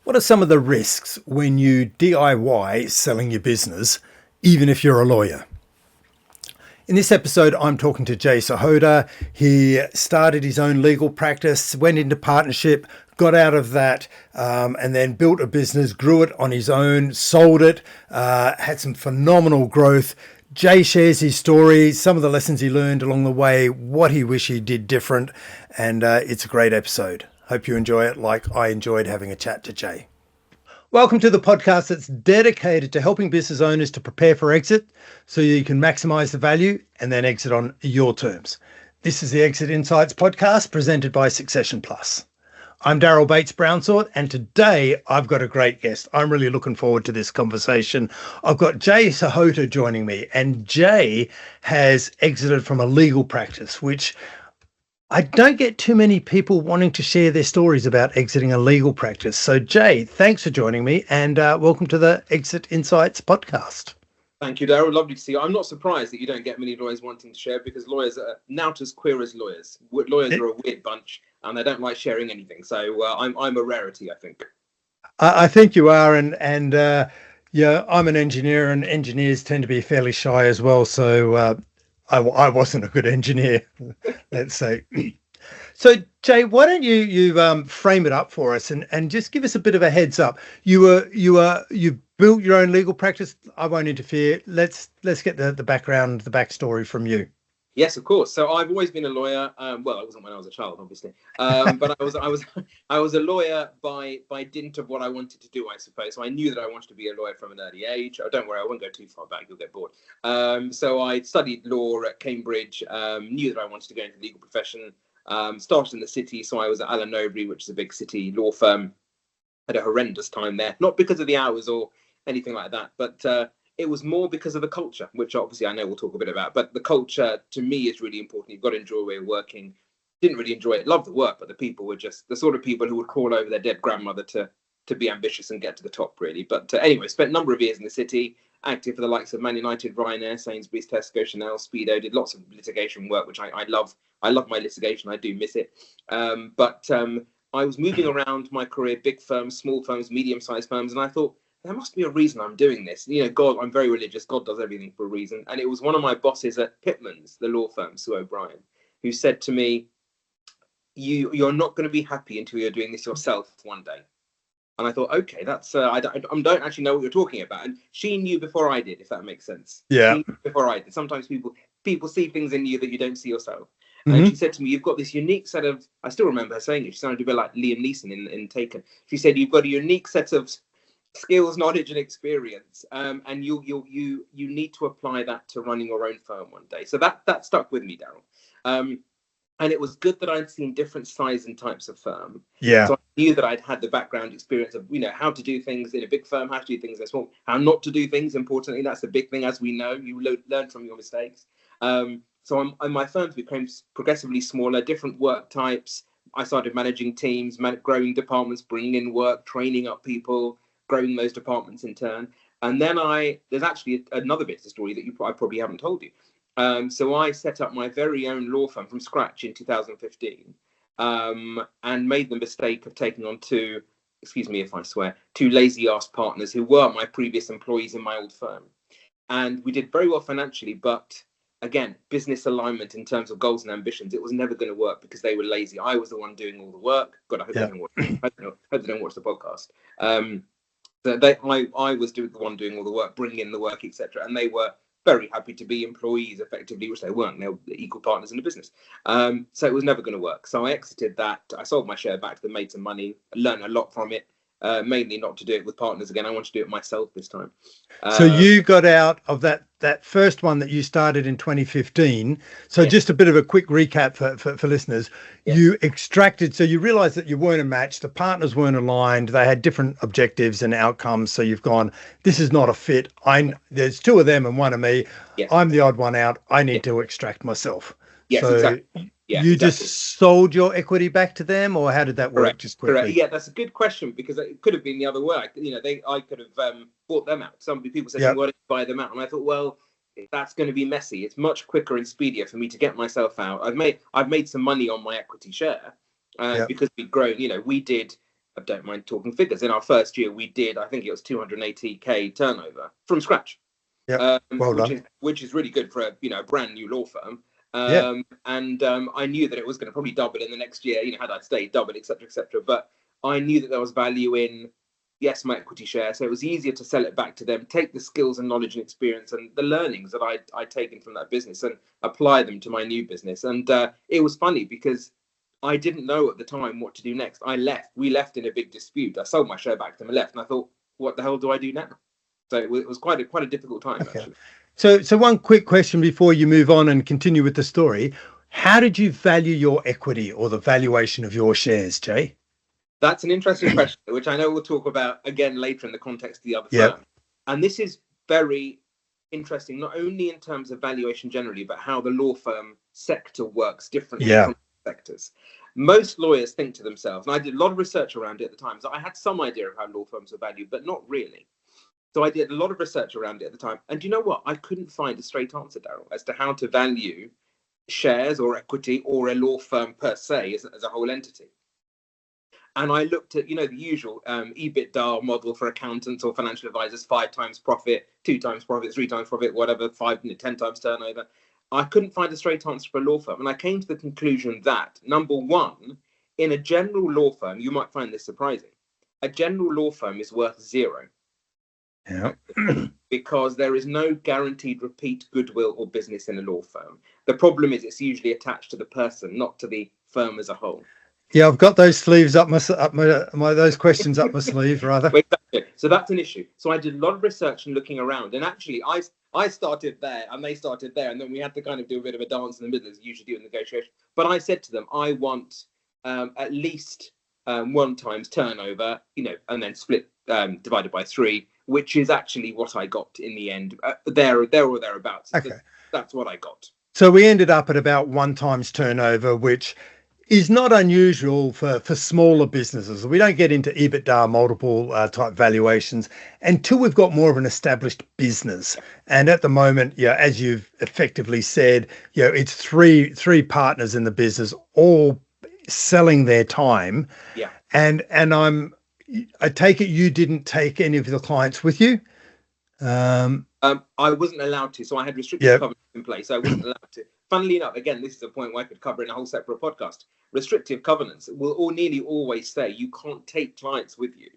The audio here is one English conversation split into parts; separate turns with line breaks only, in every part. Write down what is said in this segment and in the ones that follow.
What are some of the risks when you DIY selling your business, even if you're a lawyer? In this episode, I'm talking to Jay Sahota. He started his own legal practice, went into partnership, got out of that, and then built a business, grew it on his own, sold it, had some phenomenal growth. Jay shares his story, some of the lessons he learned along the way, what he wished he did different, and it's a great episode. Hope you enjoy it like I enjoyed having a chat to Jay. Welcome to the podcast that's dedicated to helping business owners to prepare for exit so you can maximize the value and then exit on your terms. This is the Exit Insights podcast presented by Succession Plus. I'm Daryl Bates Brownsword, and today I've got a great guest. I'm really looking forward to this conversation. I've got Jay Sahota joining me, and Jay has exited from a legal practice, which I don't get too many people wanting to share their stories about exiting a legal practice. So, Jay, thanks for joining me, and welcome to the Exit Insights podcast.
Thank you, Daryl. Lovely to see you. I'm not surprised that you don't get many lawyers wanting to share, because lawyers are not as queer as lawyers. Lawyers are a weird bunch, and they don't like sharing anything. So I'm a rarity, I think.
I think you are, and yeah, I'm an engineer, and engineers tend to be fairly shy as well. So I wasn't a good engineer, let's say. So, Jay, why don't you frame it up for us and just give us a bit of a heads up. You built your own legal practice. I won't interfere. Let's get the background, the backstory from you.
Yes, of course. So I've always been a lawyer. Well, I wasn't when I was a child, obviously, but I was a lawyer by dint of what I wanted to do, I suppose. So I knew that I wanted to be a lawyer from an early age. Oh, don't worry, I won't go too far back; you'll get bored. So I studied law at Cambridge. Knew that I wanted to go into the legal profession. Started in the city, so I was at Allen Overy, which is a big city law firm. Had a horrendous time there, not because of the hours or anything like that, but it was more because of the culture, which obviously I know we'll talk a bit about. But the culture to me is really important. You've got to enjoy where you're working. Didn't really enjoy it, loved the work, but the people were just the sort of people who would call over their dead grandmother to be ambitious and get to the top, really. But anyway, spent a number of years in the city, active for the likes of Man United, Ryanair, Sainsbury's, Tesco, Chanel, Speedo. Did lots of litigation work, which I love. I love my litigation. I do miss it. But I was moving around my career, big firms, small firms, medium-sized firms, and I thought, there must be a reason I'm doing this. You know, God, I'm very religious. God does everything for a reason. And it was one of my bosses at Pitman's, the law firm, Sue O'Brien, who said to me, you're not going to be happy until you're doing this yourself one day. And I thought, okay, that's I don't actually know what you're talking about. And she knew before I did, if that makes sense.
Yeah.
She knew before I did. Sometimes people see things in you that you don't see yourself.
Mm-hmm.
And she said to me, you've got this unique set of, I still remember her saying it, she sounded a bit like Liam Neeson in Taken. She said, you've got a unique set of skills, knowledge, and experience, and you need to apply that to running your own firm one day. So that stuck with me, Daryl. And it was good that I'd seen different size and types of firm.
Yeah.
So I knew that I'd had the background experience of, how to do things in a big firm, how to do things in a small, how not to do things. Importantly, that's the big thing, as we know. You learn from your mistakes. So my firms became progressively smaller, different work types. I started managing teams, growing departments, bringing in work, training up people, growing those departments in turn. And then there's actually another bit of the story that I probably haven't told you. So I set up my very own law firm from scratch in 2015, and made the mistake of taking on two, excuse me if I swear, two lazy ass partners who were my previous employees in my old firm. And we did very well financially, but again, business alignment in terms of goals and ambitions, it was never going to work because they were lazy. I was the one doing all the work. God, I hope they don't watch the podcast. I was the one doing all the work, bringing in the work, etc. And they were very happy to be employees effectively, which they weren't. They were equal partners in the business. So it was never going to work. So I exited that. I sold my share back to them, made some money, learned a lot from it. Mainly not to do it with partners again. I want to do it myself this time.
So you got out of that first one that you started in 2015. So yeah. Just a bit of a quick recap for listeners. Yeah. You extracted, so you realized that you weren't a match. The partners weren't aligned. They had different objectives and outcomes. So you've gone, this is not a fit. There's two of them and one of me. Yeah. I'm the odd one out. I need to extract myself.
Yes,
so
exactly. Yeah,
you
exactly.
Just sold your equity back to them, or how did that work?
Correct.
Just quickly.
Correct. Yeah, that's a good question, because it could have been the other way. I could have bought them out. Some people said, "Why don't you buy them out?" And I thought, well, that's going to be messy. It's much quicker and speedier for me to get myself out. I've made some money on my equity share because we've grown. We did I don't mind talking figures. In our first year, we did, I think it was 280k turnover from scratch.
Yeah. Well done.
Which is really good for a brand new law firm.
Yeah.
And I knew that it was going to probably double in the next year. Had I stayed, double, etc., etc. But I knew that there was value in, yes, my equity share. So it was easier to sell it back to them, take the skills and knowledge and experience and the learnings that I'd taken from that business and apply them to my new business. And it was funny because I didn't know at the time what to do next. We left in a big dispute. I sold my share back to them and left. And I thought, what the hell do I do now? So it was quite a difficult time, actually.
So one quick question before you move on and continue with the story. How did you value your equity or the valuation of your shares, Jay?
That's an interesting question, which I know we'll talk about again later in the context of the other firm. And this is very interesting, not only in terms of valuation generally, but how the law firm sector works differently from sectors. Most lawyers think to themselves, and I did a lot of research around it at the time, so I had some idea of how law firms are valued, but not really. So I did a lot of research around it at the time. And you know what? I couldn't find a straight answer, Daryl, as to how to value shares or equity or a law firm per se as a whole entity. And I looked at, the usual EBITDA model for accountants or financial advisors, 5 times profit, 2 times profit, 3 times profit, whatever, 10 times turnover. I couldn't find a straight answer for a law firm. And I came to the conclusion that, number one, in a general law firm, you might find this surprising, a general law firm is worth 0.
Yeah.
Because there is no guaranteed repeat goodwill or business in a law firm. The problem is it's usually attached to the person, not to the firm as a whole.
Yeah, I've got those sleeves those questions up my sleeve, rather.
Exactly. So that's an issue. So I did a lot of research and looking around, and actually I started there and they started there, and then we had to kind of do a bit of a dance in the middle as you usually do in negotiation. But I said to them, I want at least 1 times turnover, and then split divided by 3. Which is actually what I got in the end, there or thereabouts.
Okay.
That's what I got.
So we ended up at about 1 times turnover, which is not unusual for smaller businesses. We don't get into EBITDA multiple type valuations until we've got more of an established business. And at the moment, as you've effectively said, it's three partners in the business, all selling their time.
Yeah.
And I take it you didn't take any of the clients with you?
I wasn't allowed to, so I had restrictive covenants in place. I wasn't allowed to. Funnily enough, again, this is a point where I could cover in a whole separate podcast. Restrictive covenants will nearly always say you can't take clients with you,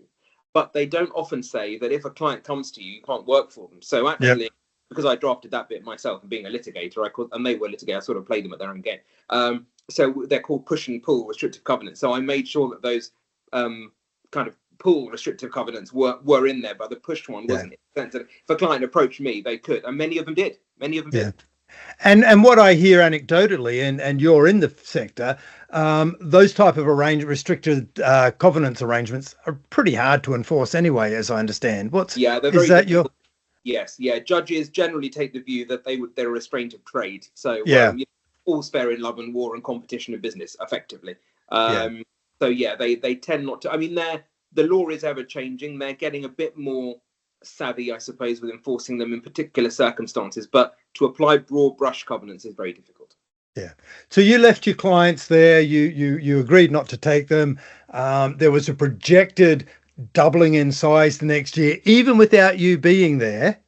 but they don't often say that if a client comes to you, you can't work for them. So actually, because I drafted that bit myself and being a litigator, and they were litigators, I sort of played them at their own game. So they're called push and pull restrictive covenants. So I made sure that those kind of pull restrictive covenants were in there, but the push one wasn't. If a client approached me, they could, and many of them did. Did.
And what I hear anecdotally, and you're in the sector, those type of restricted covenants arrangements are pretty hard to enforce anyway, as I understand.
They're very
is that difficult.
Yes, judges generally take the view that they're a restraint of trade. So all's fair in love and war and competition in business, effectively. So they tend not to. I mean, the law is ever changing. They're getting a bit more savvy, I suppose, with enforcing them in particular circumstances. But to apply broad brush covenants is very difficult.
Yeah. So you left your clients there. You agreed not to take them. There was a projected doubling in size the next year, even without you being there,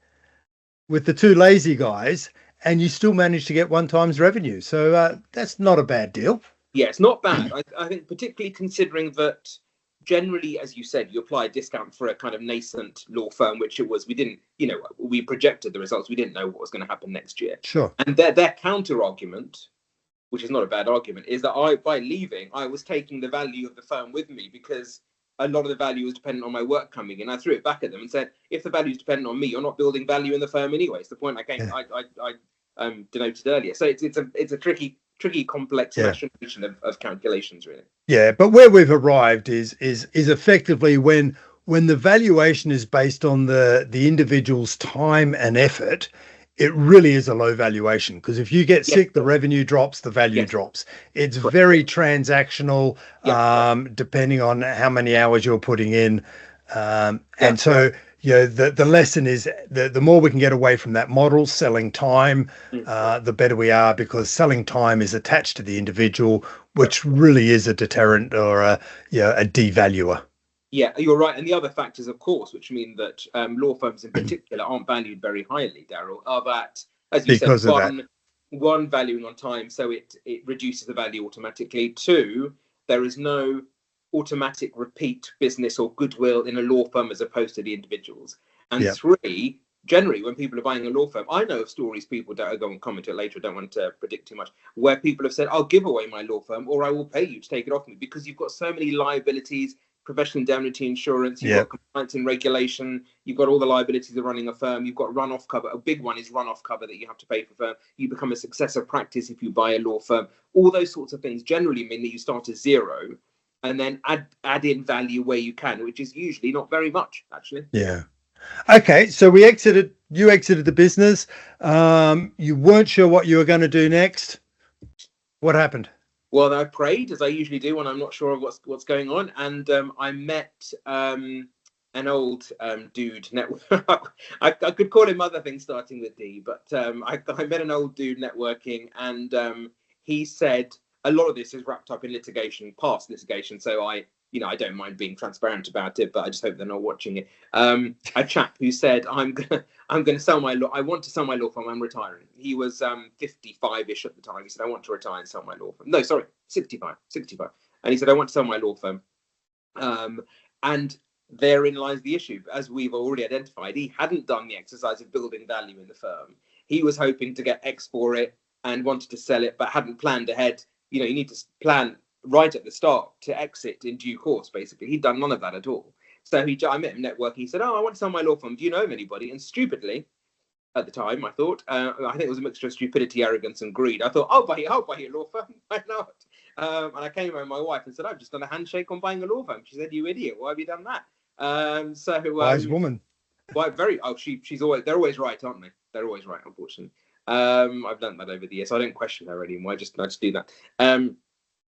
with the 2 lazy guys, and you still managed to get 1 times revenue. So that's not a bad deal. Yeah,
it's not bad. I think particularly considering that generally, as you said, you apply a discount for a kind of nascent law firm, which it was. We didn't, we projected the results. We didn't know what was going to happen next year.
Sure.
And their counter argument, which is not a bad argument, is that by leaving, I was taking the value of the firm with me because a lot of the value was dependent on my work coming in. I threw it back at them and said, if the value is dependent on me, you're not building value in the firm anyway. It's the point I denoted earlier. So it's a tricky, complex machination of calculations, really.
Yeah, but where we've arrived is effectively when the valuation is based on the individual's time and effort, it really is a low valuation, because if you get sick, the revenue drops, the value drops. It's very transactional, depending on how many hours you're putting in. And so, the lesson is the more we can get away from that model, selling time, the better we are, because selling time is attached to the individual, which really is a deterrent or a devaluer.
Yeah, you're right. And the other factors, of course, which mean that law firms in particular aren't valued very highly, Daryl, are that, as you said,
because of that.
one, valuing on time, so it reduces the value automatically. Two, there is no automatic repeat business or goodwill in a law firm as opposed to the individuals. And
Yeah.
three, generally, when people are buying a law firm, I know of stories, people that are going to comment it later, I don't want to predict too much, where people have said, I'll give away my law firm or I will pay you to take it off me, because you've got so many liabilities, professional indemnity insurance, you've got compliance and regulation, you've got all the liabilities of running a firm, you've got runoff cover. A big one is runoff cover that you have to pay for firm. You become a successor practice if you buy a law firm. All those sorts of things generally mean that you start at zero and then add in value where you can, which is usually not very much, actually.
Yeah. Okay, so you exited the business. You weren't sure what you were going to do next. What happened?
Well, I prayed, as I usually do when I'm not sure of what's going on, and I met an old dude. I could call him other things starting with D, but I met an old dude networking, and he said a lot of this is wrapped up in litigation, past litigation. So I don't mind being transparent about it, but I just hope they're not watching it. A chap who said, I'm gonna sell my law. I want to sell my law firm. I'm retiring. He was 55-ish at the time. He said, I want to retire and sell my law firm. No, sorry, 65. And he said, I want to sell my law firm. And therein lies the issue. As we've already identified, he hadn't done the exercise of building value in the firm. He was hoping to get X for it and wanted to sell it, but hadn't planned ahead. You need to plan right at the start to exit in due course. Basically, he'd done none of that at all. So I met him networking. He said, I want to sell my law firm. Do you know of anybody? And stupidly, at the time, I thought, I think it was a mixture of stupidity, arrogance, and greed. I thought, I'll buy a law firm. Why not? And I came home to my wife and said, I've just done a handshake on buying a law firm. She said, you idiot, why have you done that?
Wise woman.
Well, she's always, they're always right, aren't they? They're always right, unfortunately. I've learned that over the years, so I don't question her anymore. I just do that.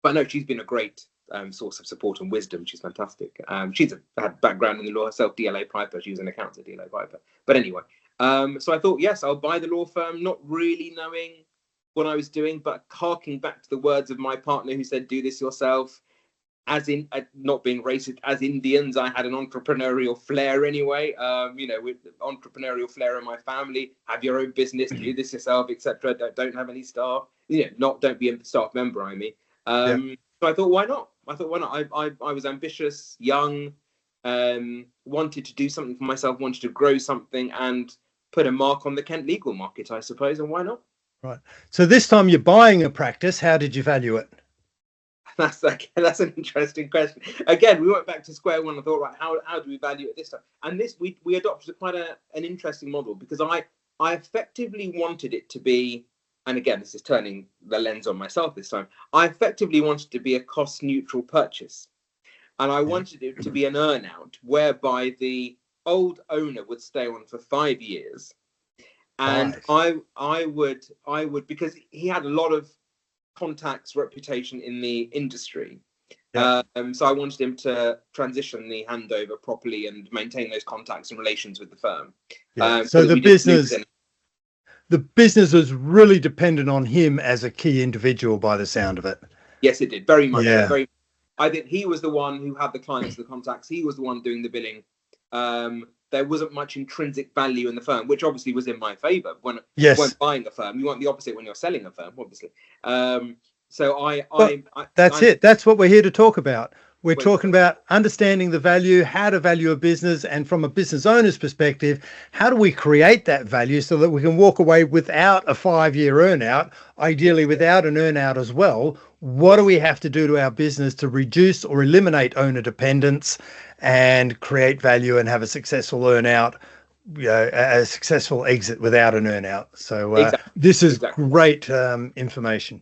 But no, she's been a great source of support and wisdom. She's fantastic. She's had background in the law herself, DLA Piper. She was an accountant at DLA Piper. But anyway, so I thought, yes, I'll buy the law firm, not really knowing what I was doing, but harking back to the words of my partner who said, do this yourself. As in, not being racist, as Indians, I had an entrepreneurial flair anyway. With entrepreneurial flair in my family, have your own business, do this yourself, etc. Don't have any staff. Don't be a staff member. So I thought, why not? I was ambitious, young, wanted to do something for myself, wanted to grow something and put a mark on the Kent legal market, I suppose. And why not?
Right. So this time you're buying a practice. How did you value it?
That's an interesting question. Again, we went back to square one and thought, right, how do we value it this time? And this we adopted quite an interesting model, because I effectively wanted it to be, and again, this is turning the lens on myself this time, I effectively wanted to be a cost neutral purchase. And I wanted it to be an earn out whereby the old owner would stay on for 5 years. And nice. I would, because he had a lot of contacts, reputation in the industry. So I wanted him to transition the handover properly and maintain those contacts and relations with the firm.
So the business was really dependent on him as a key individual by the sound of it.
Yes, it did. Very much. Yeah. I think he was the one who had the clients, the contacts. He was the one doing the billing. There wasn't much intrinsic value in the firm, which obviously was in my favor when buying a firm. You want the opposite when you're selling a firm, obviously.
That's what we're here to talk about. We're talking about understanding the value, how to value a business, and from a business owner's perspective, how do we create that value so that we can walk away without a 5-year earnout, ideally without an earnout as well. What do we have to do to our business to reduce or eliminate owner dependence and create value and have a successful earnout, a successful exit without an earnout? So this is great information.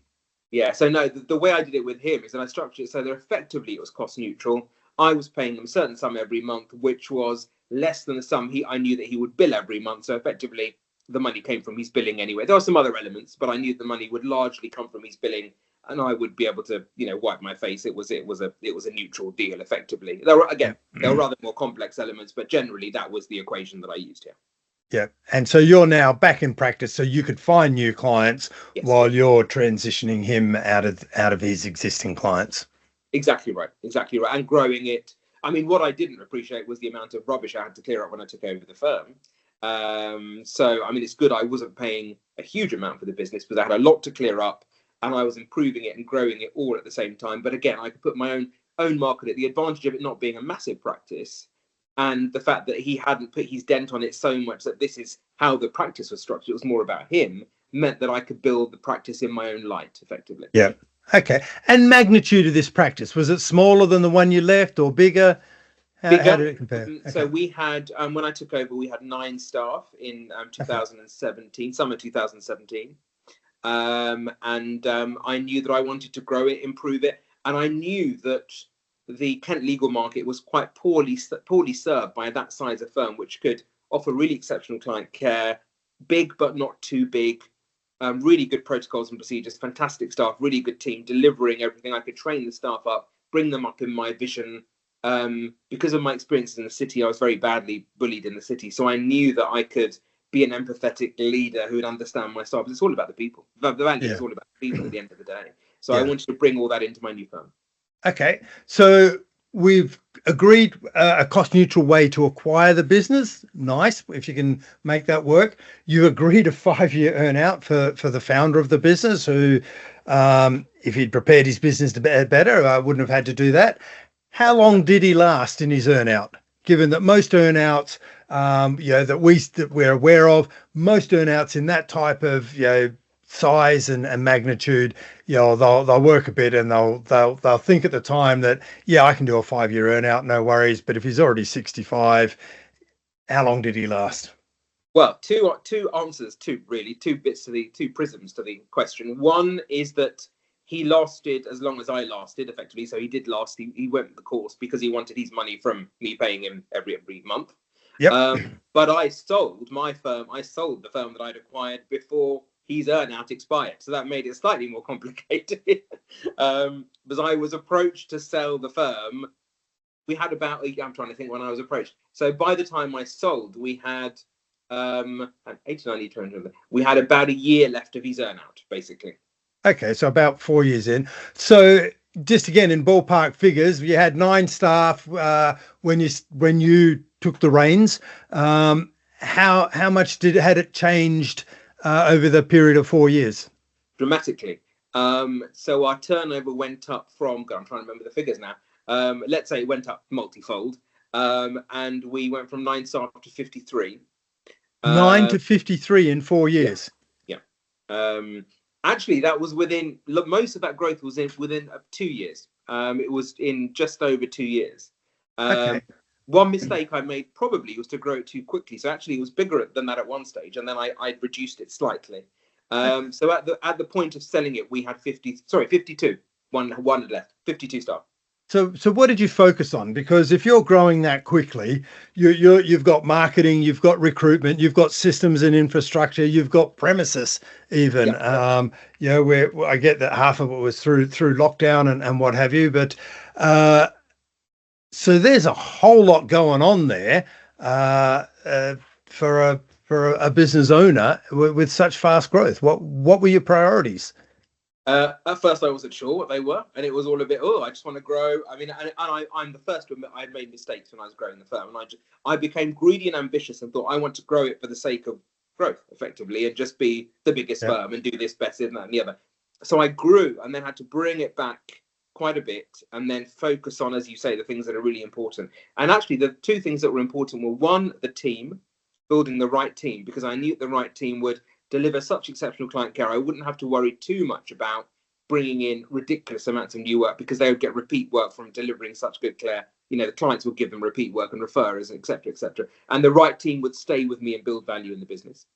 Yeah, so no, the way I did it with him is that I structured it so that effectively it was cost neutral. I was paying him a certain sum every month, which was less than the sum I knew that he would bill every month. So effectively, the money came from his billing anyway. There were some other elements, but I knew the money would largely come from his billing, and I would be able to, wipe my face. It was a neutral deal effectively. There were other more complex elements, but generally that was the equation that I used here.
Yeah. And so you're now back in practice, so you could find new clients while you're transitioning him out of his existing clients.
Exactly right. And growing it. I mean, what I didn't appreciate was the amount of rubbish I had to clear up when I took over the firm. So, I mean, it's good I wasn't paying a huge amount for the business because I had a lot to clear up and I was improving it and growing it all at the same time. But again, I could put my own mark on it. The advantage of it not being a massive practice and the fact that he hadn't put his dent on it so much that this is how the practice was structured, it was more about him, meant that I could build the practice in my own light effectively.
Yeah. Okay. And magnitude of this practice, was it smaller than the one you left or bigger? How did it compare? Okay.
So we had, when I took over, we had 9 staff in 2017, summer 2017. I knew that I wanted to grow it, improve it. And I knew that the Kent legal market was quite poorly served by that size of firm, which could offer really exceptional client care, big but not too big, really good protocols and procedures, fantastic staff, really good team, delivering everything. I could train the staff up, bring them up in my vision. Because of my experiences in the city, I was very badly bullied in the city. So I knew that I could be an empathetic leader who would understand my staff. It's all about the people. The value is all about the people at the end of the day. So I wanted to bring all that into my new firm.
Okay. So we've agreed a cost neutral way to acquire the business. Nice. If you can make that work. You agreed a 5-year earn out for the founder of the business who, if he'd prepared his business to better, I wouldn't have had to do that. How long did he last in his earnout? Given that most earnouts, that we're aware of, most earnouts in that type of size and magnitude, they'll work a bit and they'll think at the time that I can do a 5-year earnout, no worries. But if he's already 65, how long did he last?
Well, two answers, two bits to the two prisms to the question. One is that he lasted as long as I lasted, effectively. So he did last. He went the course because he wanted his money from me paying him every month.
Yep.
But I sold my firm. I sold the firm that I'd acquired before his earnout expired. So that made it slightly more complicated. Because I was approached to sell the firm. We had about, I'm trying to think when I was approached. So by the time I sold, we had 89, 200. We had about a year left of his earnout, basically.
Okay, so about 4 years in. So just again in ballpark figures, you had 9 staff when you took the reins. How much had it changed over the period of 4 years?
Dramatically. So our turnover went up from, I'm trying to remember the figures now. Let's say it went up multifold, and we went from 9 staff to 53.
9 to 53 in 4 years.
Yeah. Actually, that was most of that growth was within 2 years. It was in just over 2 years.
Okay.
One mistake I made probably was to grow it too quickly. So actually, it was bigger than that at one stage, and then I reduced it slightly. So at the point of selling it, we had 52. One had left. 52 staff.
So what did you focus on? Because if you're growing that quickly, you've got marketing, you've got recruitment, you've got systems and infrastructure, you've got premises even.
Yep.
Where I get that half of it was through lockdown and what have you, but so there's a whole lot going on there for a business owner with such fast growth. What were your priorities?
At first, I wasn't sure what they were, and it was all a bit, I just want to grow. I mean, I'm the first to admit I made mistakes when I was growing the firm, and I became greedy and ambitious and thought I want to grow it for the sake of growth, effectively, and just be the biggest firm and do this better than that and the other. So I grew and then had to bring it back quite a bit and then focus on, as you say, the things that are really important. And actually, the two things that were important were, one, the team, building the right team, because I knew the right team would deliver such exceptional client care. I wouldn't have to worry too much about bringing in ridiculous amounts of new work because they would get repeat work from delivering such good care. The clients would give them repeat work and referrers, etc., etc. And the right team would stay with me and build value in the business.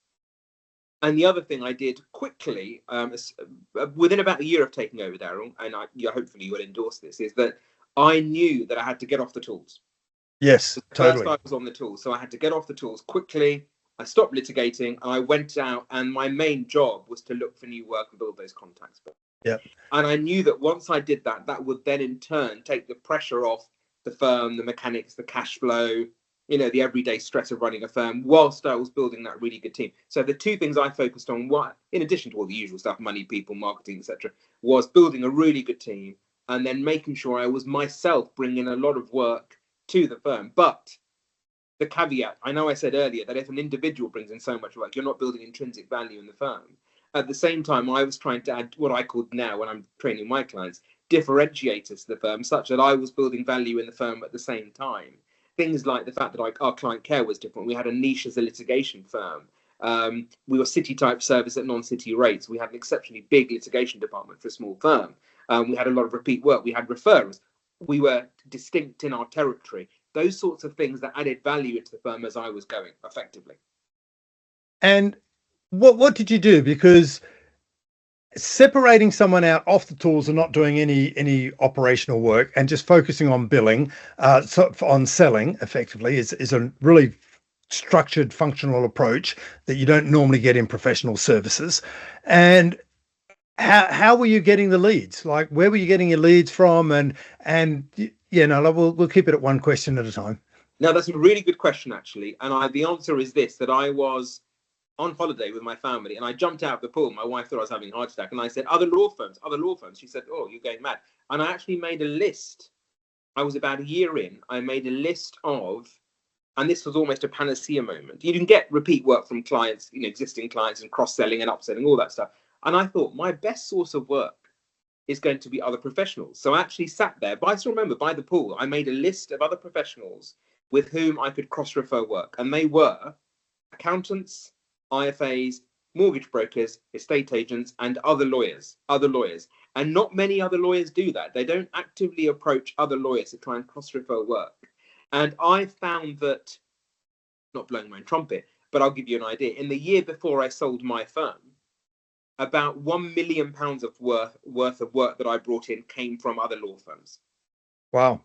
And the other thing I did quickly, within about a year of taking over, Daryl, and hopefully you will endorse this, is that I knew that I had to get off the tools.
Yes, totally.
First I was on the tools, so I had to get off the tools quickly. I stopped litigating and I went out, and my main job was to look for new work and build those contacts.
Yeah.
And I knew that once I did that, that would then in turn take the pressure off the firm, the mechanics, the cash flow, the everyday stress of running a firm, whilst I was building that really good team. So the two things I focused on, in addition to all the usual stuff, money, people, marketing, etc., was building a really good team and then making sure I was myself bringing a lot of work to the firm. But the caveat, I know I said earlier that if an individual brings in so much work, you're not building intrinsic value in the firm. At the same time, I was trying to add what I called now, when I'm training my clients, differentiators to the firm, such that I was building value in the firm at the same time. Things like the fact that our client care was different. We had a niche as a litigation firm. We were city type service at non-city rates. We had an exceptionally big litigation department for a small firm. We had a lot of repeat work. We had referrers. We were distinct in our territory. Those sorts of things that added value into the firm as I was going effectively.
And what did you do? Because separating someone out off the tools and not doing any operational work and just focusing on billing, on selling effectively is a really structured, functional approach that you don't normally get in professional services. And how were you getting the leads? Like, where were you getting your leads from? And we'll keep it at one question at a time.
No, that's a really good question, actually. And the answer is this, that I was on holiday with my family and I jumped out of the pool. My wife thought I was having a heart attack. And I said, other law firms. She said, oh, you're going mad. And I actually made a list. I was about a year in. I made a list of, and this was almost a panacea moment. You can get repeat work from clients, existing clients, and cross-selling and upselling, all that stuff. And I thought my best source of work is going to be other professionals. So I actually sat there, but I still remember by the pool, I made a list of other professionals with whom I could cross-refer work. And they were accountants, IFAs, mortgage brokers, estate agents, and other lawyers. And not many other lawyers do that. They don't actively approach other lawyers to try and cross-refer work. And I found that, not blowing my own trumpet, but I'll give you an idea. In the year before I sold my firm, about £1 million worth of work that I brought in came from other law firms.
Wow.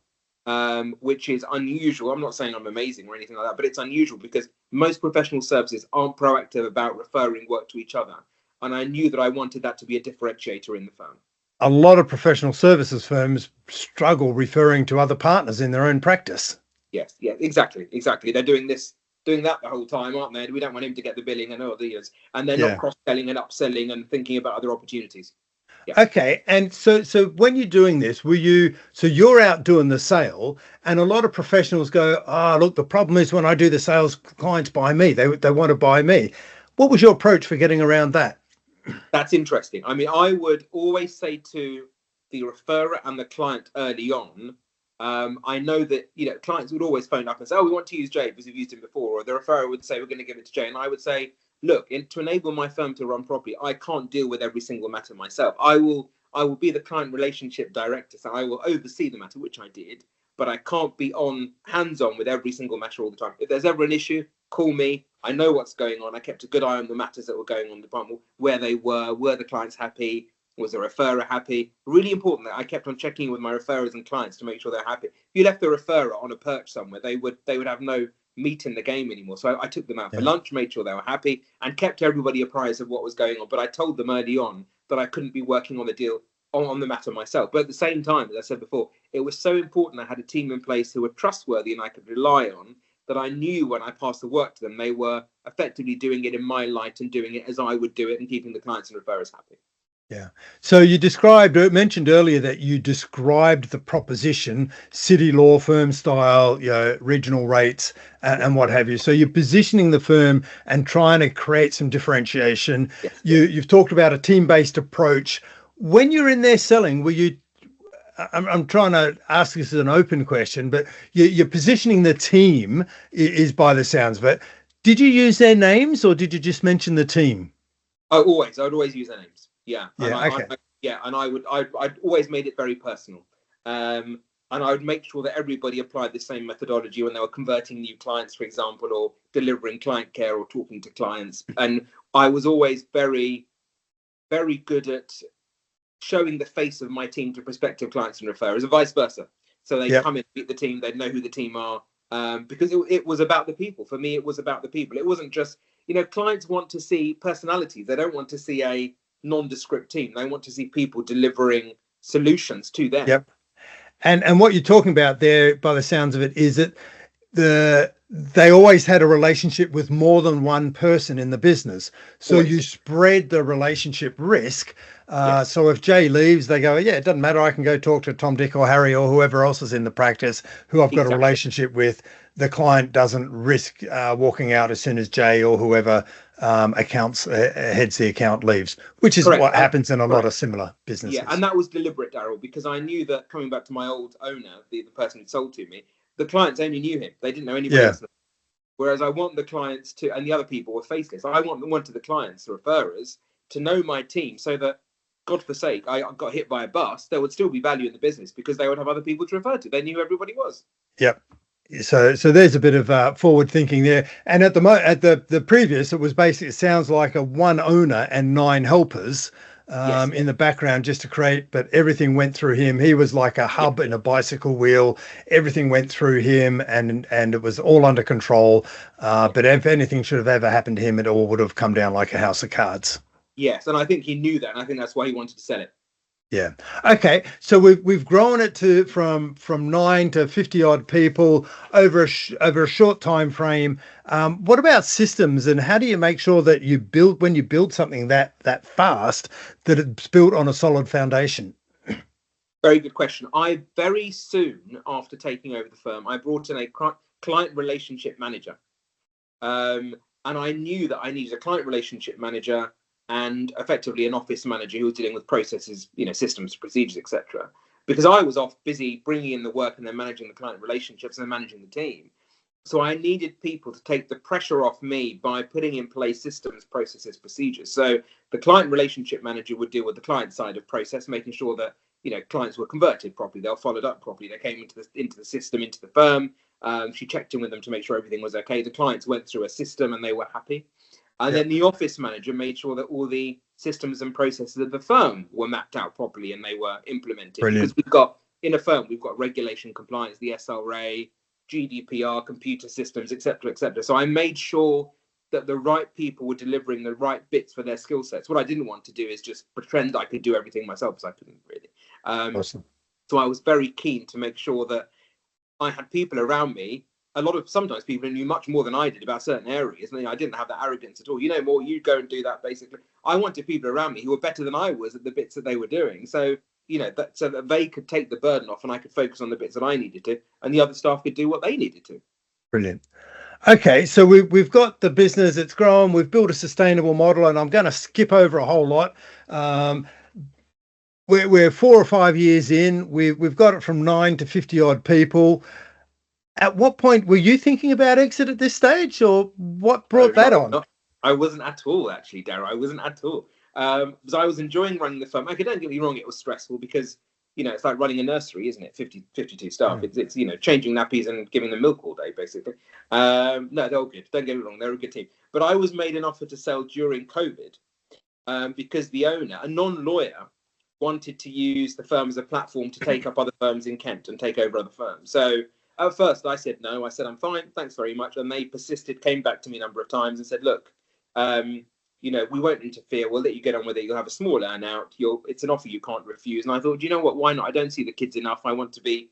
Which is unusual. I'm not saying I'm amazing or anything like that, but it's unusual because most professional services aren't proactive about referring work to each other. And I knew that I wanted that to be a differentiator in the firm.
A lot of professional services firms struggle referring to other partners in their own practice.
Yes, exactly. They're doing that the whole time, aren't they? We don't want him to get the billing and all these, and they're not cross-selling and upselling and thinking about other opportunities. Yeah.
Okay, and so when you're doing this, you're out doing the sale, and a lot of professionals go, look, the problem is when I do the sales, clients buy me. They want to buy me. What was your approach for getting around that?
That's interesting. I mean, I would always say to the referrer and the client early on, I know that, clients would always phone up and say, we want to use Jay because we've used him before. Or the referrer would say, we're going to give it to Jay. And I would say, look, to enable my firm to run properly, I can't deal with every single matter myself. I will be the client relationship director. So I will oversee the matter, which I did, but I can't be hands-on with every single matter all the time. If there's ever an issue, call me. I know what's going on. I kept a good eye on the matters that were going on in the department, where they were the clients happy? Was the referrer happy? Really important that I kept on checking with my referrers and clients to make sure they're happy. If you left the referrer on a perch somewhere, they would have no meat in the game anymore. So I took them out for lunch, made sure they were happy, and kept everybody apprised of what was going on. But I told them early on that I couldn't be working on the deal on the matter myself. But at the same time, as I said before, it was so important I had a team in place who were trustworthy and I could rely on, that I knew when I passed the work to them, they were effectively doing it in my light and doing it as I would do it and keeping the clients and referrers happy.
Yeah. So you mentioned earlier that you described the proposition, city law firm style, regional rates and what have you. So you're positioning the firm and trying to create some differentiation.
Yes.
You've talked about a team-based approach. When you're in there selling, I'm trying to ask this as an open question, but you're positioning the team is by the sounds of it. Did you use their names or did you just mention the team?
I would always use their names. Yeah.
Okay.
I'd always made it very personal. And I would make sure that everybody applied the same methodology when they were converting new clients, for example, or delivering client care or talking to clients. And I was always very, very good at showing the face of my team to prospective clients and referrers and vice versa. So they come in, meet the team, they'd know who the team are, because it was about the people. For me, it was about the people. It wasn't just, clients want to see personalities. They don't want to see a nondescript team. They want to see people delivering solutions to them.
Yep. And what you're talking about there, by the sounds of it, is that they always had a relationship with more than one person in the business. So you
Always.
spread the relationship risk.
Yes,
So if Jay leaves, they go, yeah, it doesn't matter. I can go talk to Tom, Dick, or Harry, or whoever else is in the practice who I've got a
exactly.
relationship with. The client doesn't risk walking out as soon as Jay or whoever accounts heads the account leaves, which is
Correct.
what happens in a lot of
Correct.
similar
Yeah,
businesses.
and that was deliberate, Daryl, because I knew that coming back to my old owner, the person who sold to me, the clients only knew him. They didn't know anybody
Yeah,
else. Whereas I want the clients to, and the other people were faceless. I wanted the clients, the referrers, to know my team so that, God forsake, I got hit by a bus, there would still be value in the business because they would have other people to refer to. They knew who everybody was.
yep. So there's a bit of forward thinking there. And at the previous, it was basically, it sounds like a one owner and nine helpers
Yes.
in the background just to create, but everything went through him. He was like a
Yeah.
hub in a bicycle wheel. Everything went through him, and it was all under control.
Yeah.
But if anything should have ever happened to him, it all would have come down like a house of cards.
Yes. And I think he knew that. And I think that's why he wanted to sell it.
Yeah. Okay. So we've grown it to from 9 to 50 odd people over a short time frame. What about systems, and how do you make sure that when you build something that fast, that it's built on a solid foundation?
Very good question. I very soon after taking over the firm, I brought in a client relationship manager. And I knew that I needed a client relationship manager and effectively an office manager who was dealing with processes, systems, procedures, etc. Because I was off busy bringing in the work and then managing the client relationships and then managing the team. So I needed people to take the pressure off me by putting in place systems, processes, procedures. So the client relationship manager would deal with the client side of process, making sure that clients were converted properly, they were followed up properly, they came into the system, into the firm. She checked in with them to make sure everything was okay. The clients went through a system and they were happy. And
Yeah.
then the office manager made sure that all the systems and processes of the firm were mapped out properly and they were implemented. Because
Brilliant.
we've got, in a firm, we've got regulation compliance, the SRA, GDPR, computer systems, etc., etc. So I made sure that the right people were delivering the right bits for their skill sets. What I didn't want to do is just pretend I could do everything myself, because I couldn't really.
Awesome.
So I was very keen to make sure that I had people around me. Sometimes people who knew much more than I did about certain areas, and I didn't have that arrogance at all. You know more, you go and do that. Basically, I wanted people around me who were better than I was at the bits that they were doing. So so that they could take the burden off, and I could focus on the bits that I needed to, and the other staff could do what they needed to.
Brilliant. Okay, so we've got the business, it's grown, we've built a sustainable model, and I'm going to skip over a whole lot. We're 4 or 5 years in. We've got it from 9 to 50 odd people. At what point were you thinking about exit at this stage, or what
No,
brought that on?
not. I wasn't at all, actually, Darryl. I wasn't at all. Because I was enjoying running the firm. Okay, don't get me wrong, it was stressful because, it's like running a nursery, isn't it? 52 staff.
Mm.
It's changing nappies and giving them milk all day, basically. No, they're all good. Don't get me wrong, they're a good team. But I was made an offer to sell during COVID because the owner, a non-lawyer, wanted to use the firm as a platform to take up other firms in Kent and take over other firms. So at first I said no. I said, I'm fine, thanks very much. And they persisted, came back to me a number of times and said, look, we won't interfere. We'll let you get on with it. You'll have a small earnout. It's an offer you can't refuse. And I thought, you know what? Why not? I don't see the kids enough. I want to be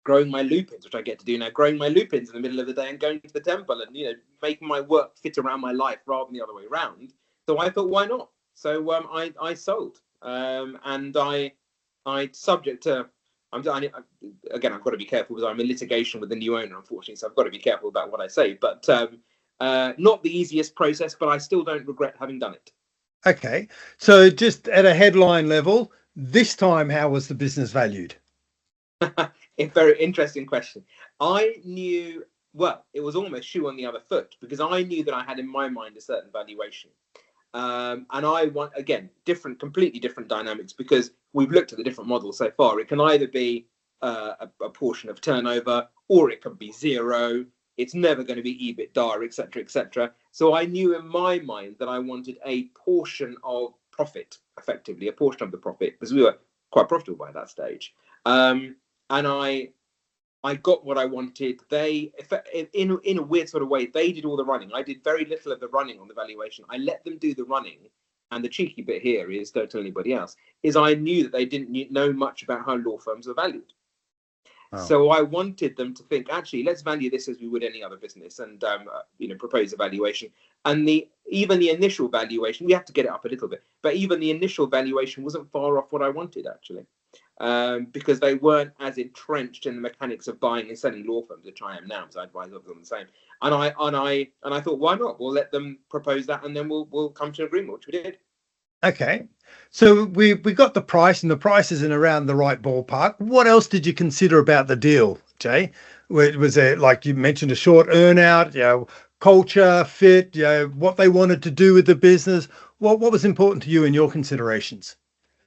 growing my lupins, which I get to do now, growing my lupins in the middle of the day and going to the temple and, making my work fit around my life rather than the other way around. So I thought, why not? So I sold. And I subject to, again, I've got to be careful because I'm in litigation with the new owner, unfortunately, so I've got to be careful about what I say. But not the easiest process, but I still don't regret having done it.
Okay, so just at a headline level, this time, how was the business valued?
A very interesting question. I knew, well, it was almost shoe on the other foot because I knew that I had in my mind a certain valuation. And I want, again, completely different dynamics because we've looked at the different models so far. It can either be a portion of turnover or it can be zero. It's never going to be EBITDA, etc., etc. So I knew in my mind that I wanted a portion of profit, effectively, a portion of the profit, because we were quite profitable by that stage. And I got what I wanted. They, in a weird sort of way, they did all the running. I did very little of the running on the valuation. I let them do the running. And the cheeky bit here is, don't tell anybody else, is I knew that they didn't know much about how law firms are valued. So I wanted them to think, actually, let's value this as we would any other business, and propose a valuation. And even the initial valuation, we have to get it up a little bit, but even the initial valuation wasn't far off what I wanted, actually, because they weren't as entrenched in the mechanics of buying and selling law firms, which I am now, because I advise others on the same. And I thought, why not? We'll let them propose that, and then we'll come to an agreement, which we did.
Okay. So we got the price, and the price is in around the right ballpark. What else did you consider about the deal, Jay? Was there, like you mentioned, a short earn out, culture, fit, what they wanted to do with the business? What was important to you in your considerations?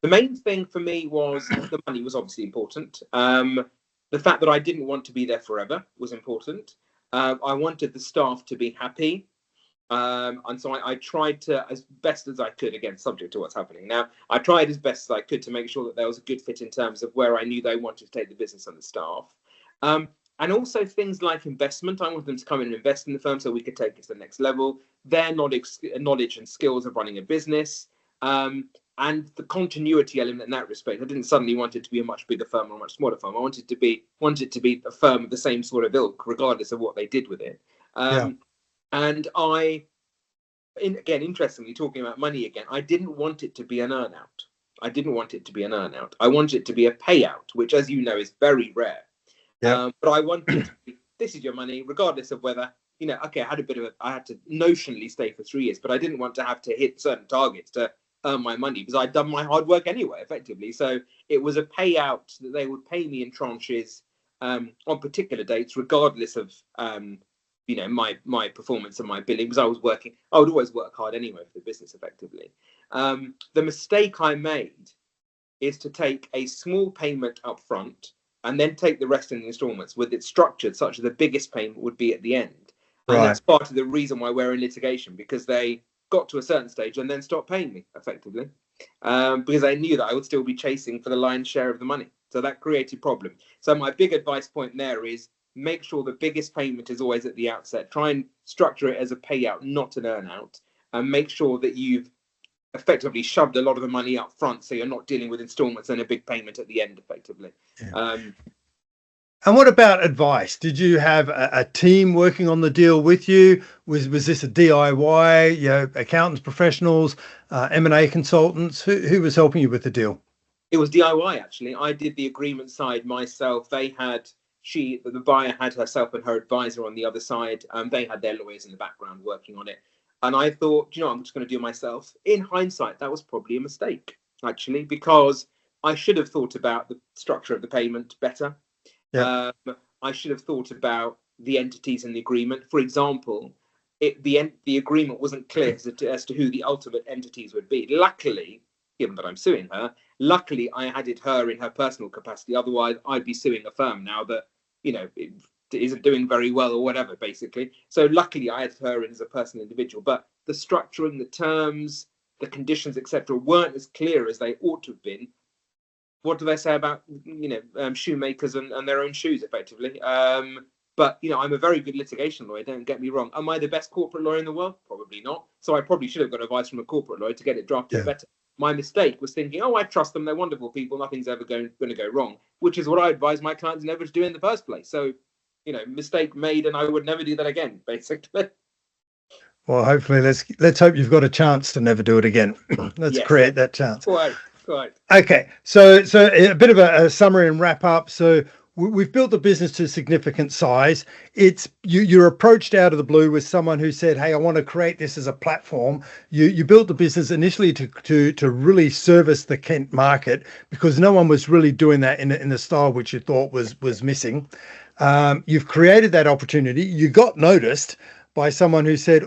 The main thing for me was the money was obviously important. The fact that I didn't want to be there forever was important. I wanted the staff to be happy. And so I tried to, as best as I could, again, subject to what's happening now, I tried as best as I could to make sure that there was a good fit in terms of where I knew they wanted to take the business and the staff. And also things like investment. I wanted them to come in and invest in the firm so we could take it to the next level. Their knowledge and skills of running a business, and the continuity element in that respect. I didn't suddenly want it to be a much bigger firm or a much smaller firm. I wanted it to be a firm of the same sort of ilk, regardless of what they did with it. And again, interestingly, talking about money again, I didn't want it to be an earn out. I wanted it to be a payout, which, as you know, is very rare. But I wanted it to be, this is your money, regardless of whether, okay, I had to notionally stay for 3 years, but I didn't want to have to hit certain targets to earn my money, because I'd done my hard work anyway, effectively. So it was a payout that they would pay me in tranches on particular dates, regardless of my performance and my billing, because I would always work hard anyway for the business, effectively. The mistake I made is to take a small payment up front and then take the rest in the installments, with it structured such that the biggest payment would be at the end. And that's part of the reason why we're in litigation, because they got to a certain stage and then stopped paying me, effectively, because I knew that I would still be chasing for the lion's share of the money. So that created problems. So my big advice point there is, make sure the biggest payment is always at the outset. Try and structure it as a payout, not an earn out, and make sure that you've effectively shoved a lot of the money up front, so you're not dealing with installments and a big payment at the end, effectively.
And what about advice? Did you have a team working on the deal with you? Was this a DIY, accountants, professionals, M&A consultants? Who was helping you with the deal?
It was DIY, actually. I did the agreement side myself. The buyer had herself and her advisor on the other side. They had their lawyers in the background working on it. And I thought, I'm just going to do it myself. In hindsight, that was probably a mistake, actually, because I should have thought about the structure of the payment better. I should have thought about the entities in the agreement. For example, the agreement wasn't clear as to who the ultimate entities would be. Luckily, given that I'm suing her, I added her in her personal capacity. Otherwise, I'd be suing a firm now that, it isn't doing very well or whatever, basically. So luckily, I added her in as a personal individual. But the structuring, the terms, the conditions, etc., weren't as clear as they ought to have been. What do they say about, shoemakers and their own shoes, effectively? But, I'm a very good litigation lawyer, don't get me wrong. Am I the best corporate lawyer in the world? Probably not. So I probably should have got advice from a corporate lawyer to get it drafted better. My mistake was thinking, I trust them. They're wonderful people. Nothing's ever going to go wrong, which is what I advise my clients never to do in the first place. So, mistake made, and I would never do that again, basically.
Well, hopefully, let's hope you've got a chance to never do it again. Let's create that chance.
Quite.
Okay, so a bit of a summary and wrap up. So we've built the business to a significant size. It's you're approached out of the blue with someone who said, "Hey, I want to create this as a platform." You built the business initially to really service the Kent market, because no one was really doing that in the style which you thought was missing. You've created that opportunity. You got noticed by someone who said,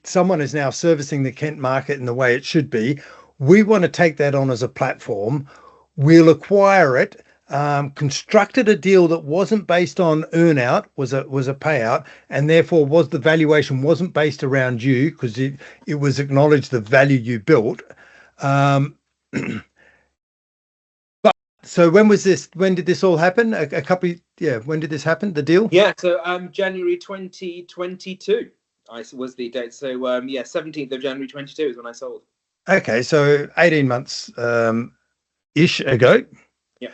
someone is now servicing the Kent market in the way it should be. We want to take that on as a platform. We'll acquire it. Constructed a deal that wasn't based on earnout, was a payout, and therefore the valuation wasn't based around you, because it was acknowledged the value you built. So when did this all happen? When did this happen, the deal?
So January 2022 was the date. So 17th of January 22 is when I sold.
Okay, so 18 months ish ago.
Yeah.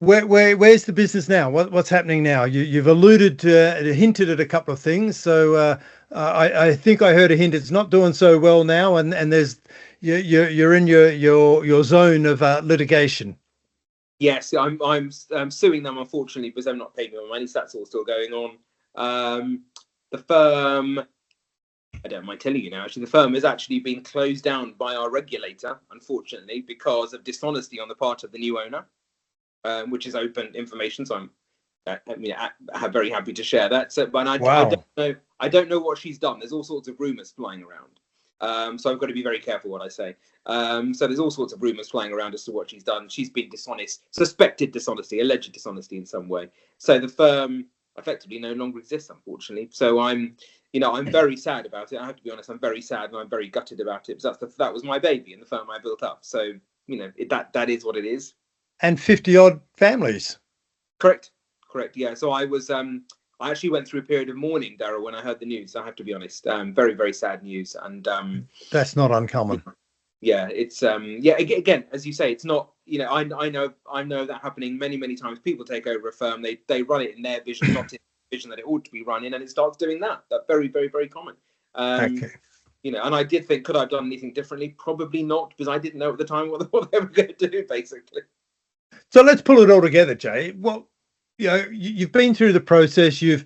Where's the business now? What's happening now? You've alluded to, hinted at a couple of things. So I think I heard a hint. It's not doing so well now, and there's you're in your zone of litigation.
Yes, I'm suing them, unfortunately, because they've not paid me my money. So that's all still going on. The firm, I don't mind telling you now, actually, the firm has actually been closed down by our regulator, unfortunately, because of dishonesty on the part of the new owner, which is open information. So I'm very happy to share that. So, but
Wow.
I don't know what she's done. There's all sorts of rumors flying around. So I've got to be very careful what I say. So there's all sorts of rumors flying around as to what she's done. She's been dishonest, suspected dishonesty, alleged dishonesty in some way. So the firm effectively no longer exists, unfortunately. So I'm very sad about it. I have to be honest. I'm very sad and I'm very gutted about it because that was my baby and the firm I built up. So that is what it is.
And 50 odd families.
Correct. Yeah. So I actually went through a period of mourning, Daryl, when I heard the news. I have to be honest. Very, very sad news. And
That's not uncommon.
yeah, it's again, as you say, it's not, I know that happening many, many times. People take over a firm, they run it in their vision, not in the vision that it ought to be run in, and it starts doing that. That's very, very, very common.
Okay.
And I did think, could I have done anything differently? Probably not, because I didn't know at the time what they were going to do, basically.
So let's pull it all together, Jay. Well, you've been through the process. You've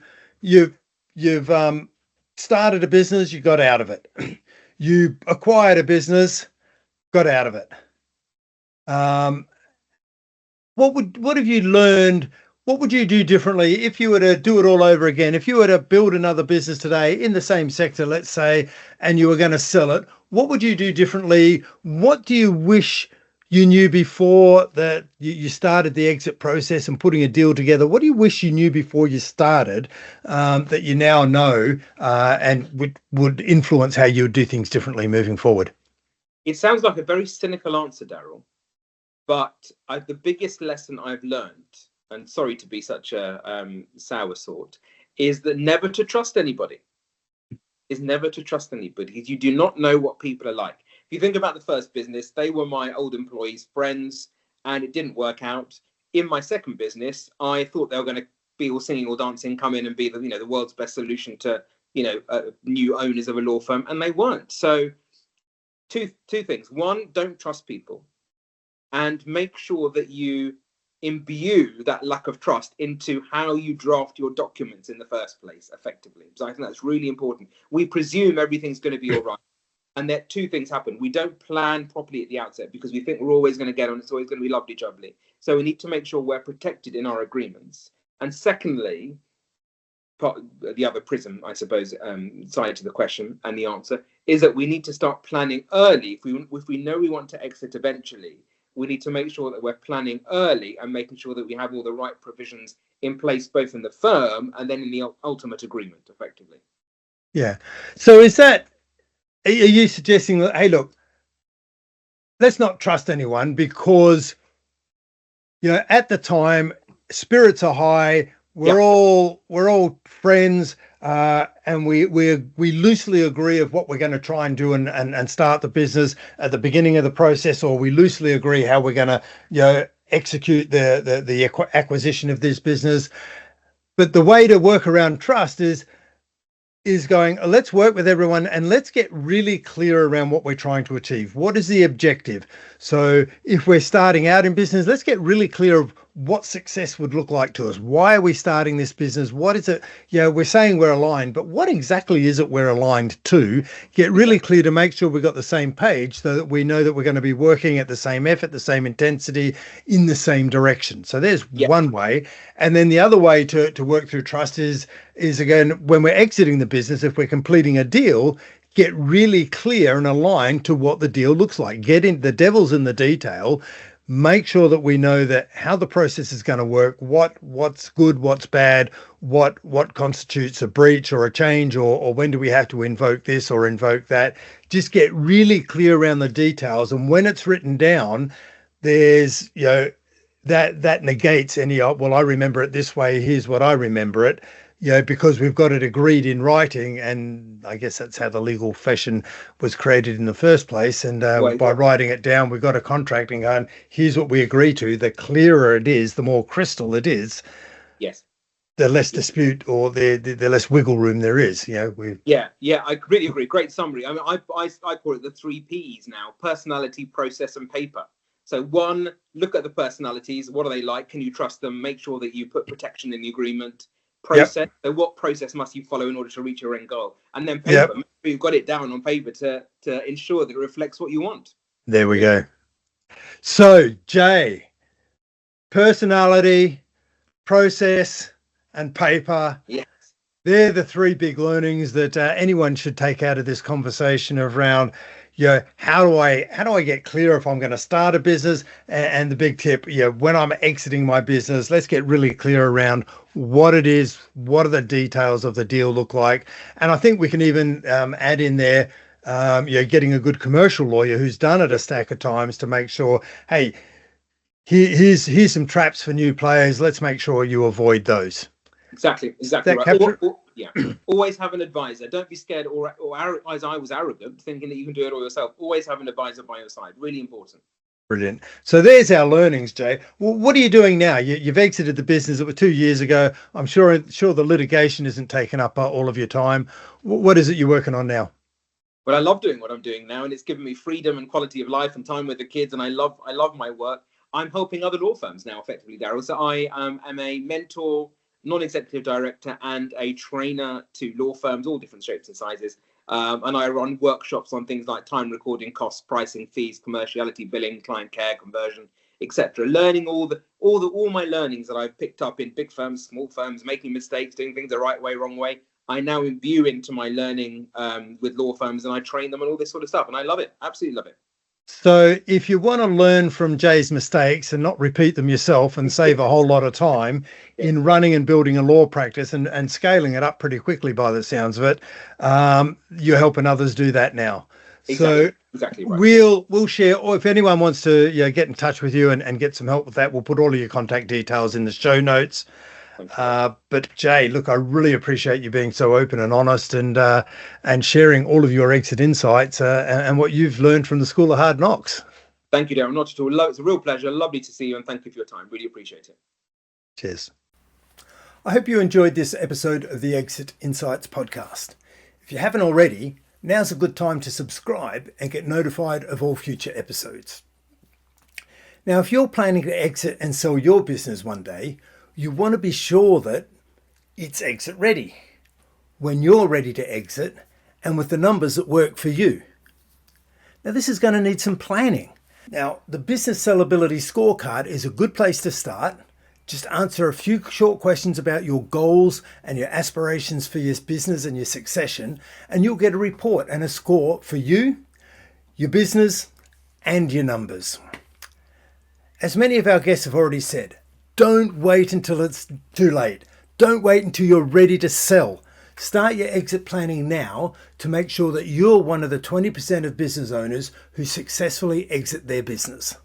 started a business. You got out of it. You acquired a business. Got out of it. What have you learned? What would you do differently if you were to do it all over again? If you were to build another business today in the same sector, let's say, and you were going to sell it, what would you do differently? What do you wish you knew before that you started the exit process and putting a deal together? What do you wish you knew before you started that you now know and would influence how you would do things differently moving forward?
It sounds like a very cynical answer, Daryl, but the biggest lesson I've learned, and sorry to be such a sour sort, is that never to trust anybody. Is never to trust anybody because you do not know what people are like. If you think about the first business, they were my old employees' friends, and it didn't work out. In my second business, I thought they were going to be all singing or dancing, come in and be the world's best solution to new owners of a law firm, and they weren't. So two things. One, don't trust people, and make sure that you imbue that lack of trust into how you draft your documents in the first place, effectively. So I think that's really important. We presume everything's going to be all right. And that two things happen. We don't plan properly at the outset because we think we're always going to get on. It's always going to be lovely jubbly. So we need to make sure we're protected in our agreements. And secondly, the other prism, I suppose, side to the question and the answer is that we need to start planning early. If we know we want to exit eventually, we need to make sure that we're planning early and making sure that we have all the right provisions in place, both in the firm and then in the ultimate agreement, effectively.
Yeah. So are you suggesting that, hey, look, let's not trust anyone because, at the time, spirits are high. We're all friends, and we loosely agree of what we're going to try and do and start the business at the beginning of the process, or we loosely agree how we're going to execute the acquisition of this business. But the way to work around trust is going, let's work with everyone and let's get really clear around what we're trying to achieve. What is the objective? So if we're starting out in business, let's get really clear of what success would look like to us. Why are we starting this business? What is it? We're saying we're aligned, but what exactly is it we're aligned to? Get really clear to make sure we've got the same page so that we know that we're going to be working at the same effort, the same intensity, in the same direction. So there's one way. And then the other way to work through trust is again, when we're exiting the business, if we're completing a deal, get really clear and aligned to what the deal looks like. Get in, the devil's in the detail. Make sure that we know that how the process is going to work, what's good, what's bad, what constitutes a breach or a change, or when do we have to invoke this or invoke that. Just get really clear around the details. And when it's written down, there's, that negates any, well, I remember it this way, here's what I remember it. because we've got it agreed in writing, and I guess that's how the legal profession was created in the first place. And by writing it down, we've got a contract and going, here's what we agree to. The clearer it is, the more crystal it is.
Yes.
The less dispute or the less wiggle room there is.
Yeah, I really agree. Great summary. I mean, I call it the 3 Ps now: personality, process, and paper. So one, look at the personalities. What are they like? Can you trust them? Make sure that you put protection in the agreement. Process. Yep. So what process must you follow in order to reach your end goal? And then paper. Yep. You've got it down on paper to ensure that it reflects what you want.
There we go. So, Jay, personality, process, and paper.
Yes.
They're the 3 big learnings that anyone should take out of this conversation around, how do I get clear if I'm going to start a business? And the big tip, when I'm exiting my business, let's get really clear around what it is, what are the details of the deal look like. And I think we can even add in there, getting a good commercial lawyer who's done it a stack of times to make sure, hey, here's some traps for new players. Let's make sure you avoid those.
Exactly right. Always have an advisor. Don't be scared or as I was arrogant, thinking that you can do it all yourself. Always have an advisor by your side. Really important.
Brilliant. So there's our learnings, Jay. Well, what are you doing now? You've exited the business. It was 2 years ago. I'm sure the litigation isn't taking up all of your time. What is it you're working on now?
Well, I love doing what I'm doing now, and it's given me freedom and quality of life and time with the kids, and I love my work. I'm helping other law firms now, effectively, Daryl. So I am a mentor, non-executive director, and a trainer to law firms, all different shapes and sizes. And I run workshops on things like time recording, costs, pricing, fees, commerciality, billing, client care, conversion, etc. Learning all my learnings that I've picked up in big firms, small firms, making mistakes, doing things the right way, wrong way. I now imbue into my learning with law firms, and I train them and all this sort of stuff. And I love it. Absolutely love it.
So if you want to learn from Jay's mistakes and not repeat them yourself and save a whole lot of time in running and building a law practice and scaling it up pretty quickly by the sounds of it, you're helping others do that now.
Exactly right.
We'll share, or if anyone wants to get in touch with you and get some help with that, we'll put all of your contact details in the show notes. But Jay, look, I really appreciate you being so open and honest and sharing all of your exit insights and what you've learned from the School of Hard Knocks.
Thank you, Darren. Not at all. It's a real pleasure. Lovely to see you, and thank you for your time. Really appreciate it.
Cheers. I hope you enjoyed this episode of the Exit Insights podcast. If you haven't already, now's a good time to subscribe and get notified of all future episodes. Now, if you're planning to exit and sell your business one day, you want to be sure that it's exit ready when you're ready to exit and with the numbers that work for you. Now, this is going to need some planning. Now, the Business Sellability Scorecard is a good place to start. Just answer a few short questions about your goals and your aspirations for your business and your succession, and you'll get a report and a score for you, your business, and your numbers. As many of our guests have already said, don't wait until it's too late. Don't wait until you're ready to sell. Start your exit planning now to make sure that you're one of the 20% of business owners who successfully exit their business.